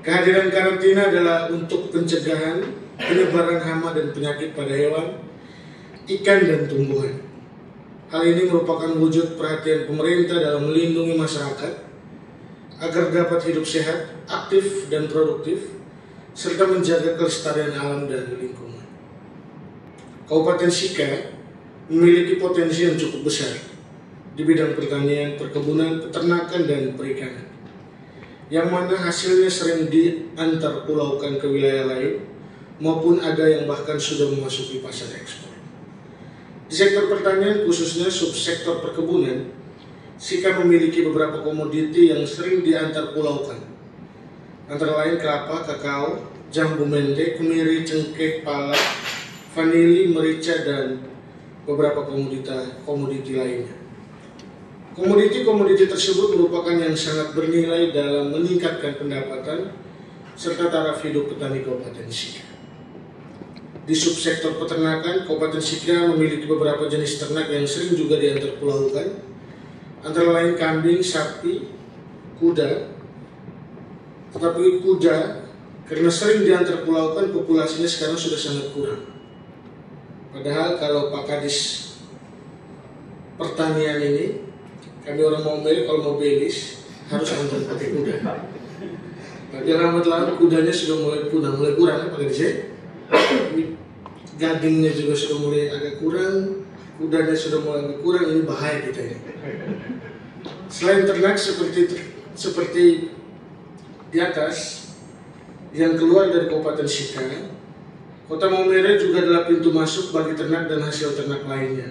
Kehadiran karantina adalah untuk pencegahan penyebaran hama dan penyakit pada hewan, ikan, dan tumbuhan. Hal ini merupakan wujud perhatian pemerintah dalam melindungi masyarakat agar dapat hidup sehat, aktif, dan produktif, serta menjaga kelestarian alam dan lingkungan. Kabupaten Sika memiliki potensi yang cukup besar di bidang pertanian, perkebunan, peternakan, dan perikanan, yang mana hasilnya sering diantarpulaukan ke wilayah lain, maupun ada yang bahkan sudah memasuki pasar ekspor. Di sektor pertanian, khususnya subsektor perkebunan, Sika memiliki beberapa komoditi yang sering diantarpulaukan, antara lain kelapa, kakao, jambu mende, kemiri, cengkeh, pala, vanili, merica, dan beberapa komoditi lainnya. Komoditi tersebut merupakan yang sangat bernilai dalam meningkatkan pendapatan serta taraf hidup petani Kabupaten Sika. Di subsektor peternakan, Kabupaten Sika memiliki beberapa jenis ternak yang sering juga diantarpulaukan, antara lain kambing, sapi, kuda. Tetapi kuda, karena sering diantarpulaukan, populasinya sekarang sudah sangat kurang. Padahal kalau Pak Kadis Pertanian ini, kami orang Maumere kalau mau belis harus antar pakai kuda. Tapi lambat-lambat kudanya sudah mulai punah, mulai kurang Pak Kadis. Gadingnya juga sudah mulai agak kurang, kudanya sudah mulai agak kurang. Ini bahaya kita ini. Selain ternak seperti di atas yang keluar dari Kabupaten Sika, Kota Maumere juga adalah pintu masuk bagi ternak dan hasil ternak lainnya,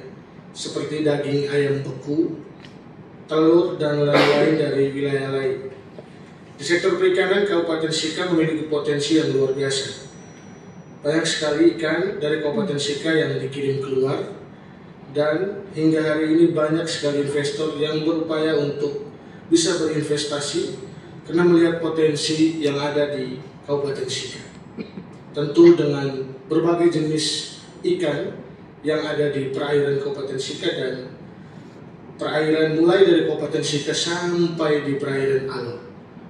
seperti daging ayam beku, telur, dan lain-lain dari wilayah lain. Di sektor perikanan, Kabupaten Sika memiliki potensi yang luar biasa. Banyak sekali ikan dari Kabupaten Sika yang dikirim keluar, dan hingga hari ini banyak sekali investor yang berupaya untuk bisa berinvestasi karena melihat potensi yang ada di Kabupaten Sika. Tentu dengan berbagai jenis ikan yang ada di perairan Kabupaten Sika dan perairan mulai dari Kabupaten Sika sampai di perairan Alor,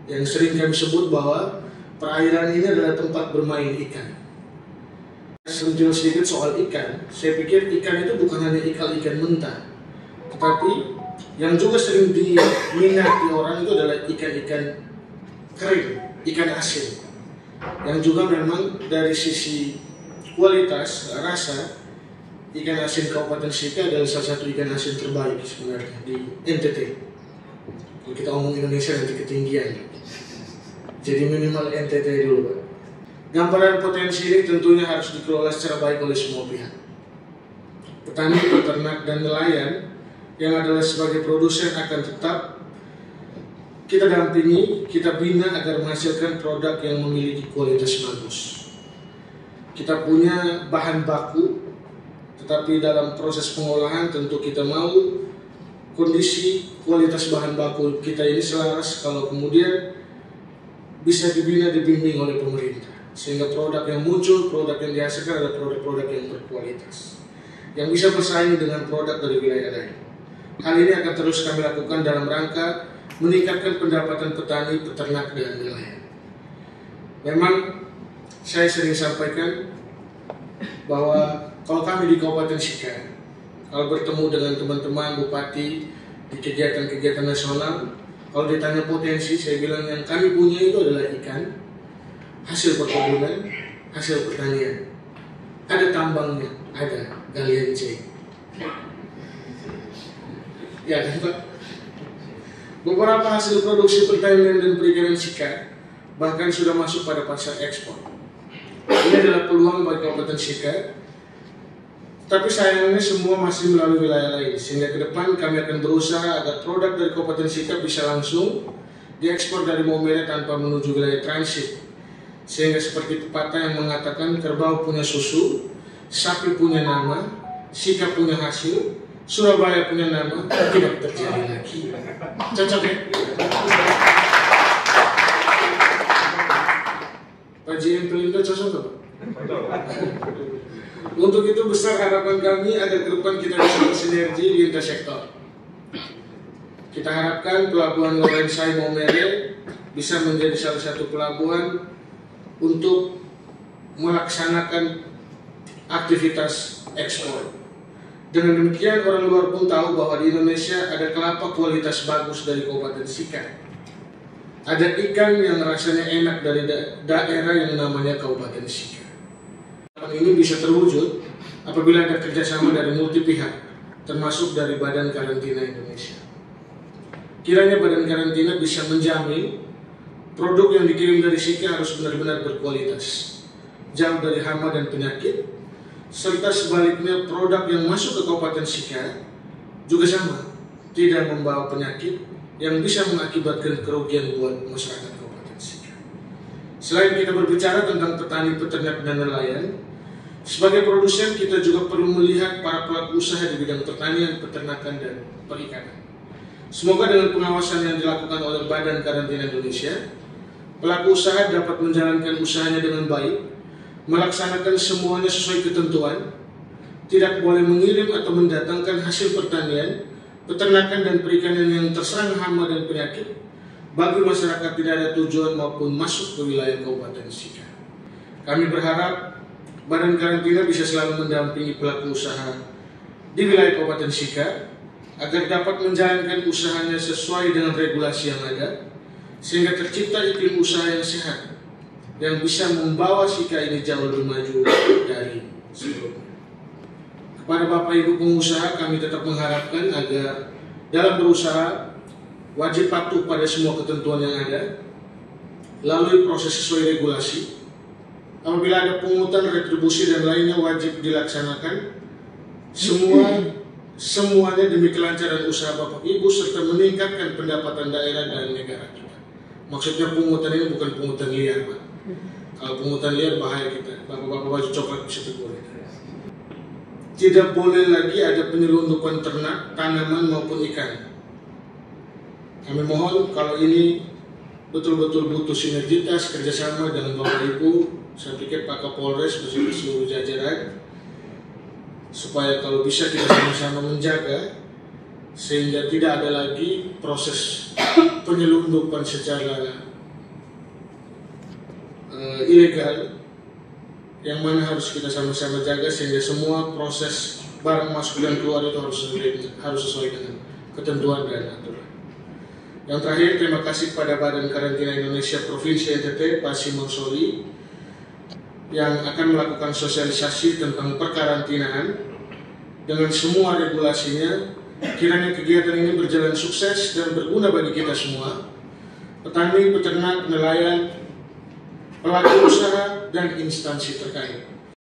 yang sering kami sebut bahwa perairan ini adalah tempat bermain ikan. Sentil sedikit soal ikan, saya pikir ikan itu bukan hanya ikan mentah, tetapi yang juga sering diminati orang itu adalah ikan-ikan kering, ikan asin, yang juga memang dari sisi kualitas, rasa, ikan asin Kabupaten Sika adalah salah satu ikan asin terbaik sebenarnya di NTT. Kalau kita ngomong Indonesia nanti ketinggian, jadi minimal NTT dulu Pak. Gambaran potensi ini tentunya harus dikelola secara baik oleh semua pihak. Petani, peternak, dan nelayan yang adalah sebagai produsen akan tetap kita dampingi, kita bina agar menghasilkan produk yang memiliki kualitas bagus. Kita punya bahan baku, tetapi dalam proses pengolahan tentu kita mau kondisi kualitas bahan baku kita ini selaras kalau kemudian bisa dibina, dibimbing oleh pemerintah. Sehingga produk yang muncul, produk yang dihasilkan adalah produk-produk yang berkualitas, yang bisa bersaing dengan produk dari wilayah lain. Hal ini akan terus kami lakukan dalam rangka meningkatkan pendapatan petani, peternak, dan nelayan. Memang saya sering sampaikan bahwa kalau kami di Kabupaten Sika, kalau bertemu dengan teman-teman bupati di kegiatan-kegiatan nasional, kalau ditanya potensi, saya bilang yang kami punya itu adalah ikan, hasil perkebunan, hasil pertanian. Ada tambangnya, ada galian C. Ya kan Pak? Beberapa hasil produksi pertanian dan perikanan Sika bahkan sudah masuk pada pasar ekspor. Ini adalah peluang bagi Kabupaten Sika, tapi sayangnya semua masih melalui wilayah lain. Sehingga ke depan kami akan berusaha agar produk dari Kabupaten Sika bisa langsung diekspor dari Maumere tanpa menuju wilayah transit. Sehingga seperti pepatah yang mengatakan kerbau punya susu, sapi punya nama, Sika punya hasil, Surabaya punya nama, tidak terjadi lagi. Cocok ya? Pak JM Pelindo cocok nggak Pak? Untuk itu besar harapan kami agar ke depan kita bisa bersinergi di intersektor. Kita harapkan pelabuhan Lorenzai Maumere bisa menjadi salah satu pelabuhan untuk melaksanakan aktivitas ekspor. Dengan demikian orang luar pun tahu bahwa di Indonesia ada kelapa kualitas bagus dari Kabupaten Sika. Ada ikan yang rasanya enak dari daerah yang namanya Kabupaten Sika. Ini bisa terwujud apabila ada kerjasama dari multi pihak, termasuk dari Badan Karantina Indonesia. Kiranya Badan Karantina bisa menjamin produk yang dikirim dari Sika harus benar-benar berkualitas, jauh dari hama dan penyakit, serta sebaliknya produk yang masuk ke Kabupaten Sika juga sama, tidak membawa penyakit yang bisa mengakibatkan kerugian buat masyarakat Kabupaten Sika. Selain kita berbicara tentang petani, peternak, dan nelayan, sebagai produsen kita juga perlu melihat para pelaku usaha di bidang pertanian, peternakan, dan perikanan. Semoga dengan pengawasan yang dilakukan oleh Badan Karantina Indonesia, pelaku usaha dapat menjalankan usahanya dengan baik, melaksanakan semuanya sesuai ketentuan, tidak boleh mengirim atau mendatangkan hasil pertanian, peternakan, dan perikanan yang terserang hama dan penyakit bagi masyarakat tidak ada tujuan maupun masuk ke wilayah Kabupaten Sika. Kami berharap Badan Karantina bisa selalu mendampingi pelaku usaha di wilayah Kabupaten Sika agar dapat menjalankan usahanya sesuai dengan regulasi yang ada, sehingga tercipta iklim usaha yang sehat yang bisa membawa Sika ini jauh lebih maju dari sebelumnya. Kepada Bapak Ibu pengusaha, kami tetap mengharapkan agar dalam berusaha wajib patuh pada semua ketentuan yang ada, lalui proses sesuai regulasi. Apabila ada pungutan, retribusi, dan lainnya wajib dilaksanakan. Semuanya demi kelancaran usaha Bapak Ibu serta meningkatkan pendapatan daerah dan negara kita. Maksudnya pungutan ini bukan pungutan liar, Pak. Kalau pungutan liar bahaya kita. Bapak-bapak baju coklat bisa tegur. Tidak boleh lagi ada penyelundupan ternak, tanaman maupun ikan. Kami mohon kalau ini betul-betul butuh sinergitas kerjasama dengan Bapak Ibu, saya pikir Pak Kapolres beserta seluruh jajaran, supaya kalau bisa kita sama-sama menjaga sehingga tidak ada lagi proses penyelundupan secara ilegal, yang mana harus kita sama-sama jaga sehingga semua proses barang masuk dan keluar itu harus sesuai dengan ketentuan dan aturan. Yang terakhir, terima kasih kepada Badan Karantina Indonesia Provinsi NTT, Pak Simon Soli, yang akan melakukan sosialisasi tentang perkarantinaan dengan semua regulasinya. Kiranya kegiatan ini berjalan sukses dan berguna bagi kita semua, petani, peternak, nelayan, pelaku usaha, dan instansi terkait.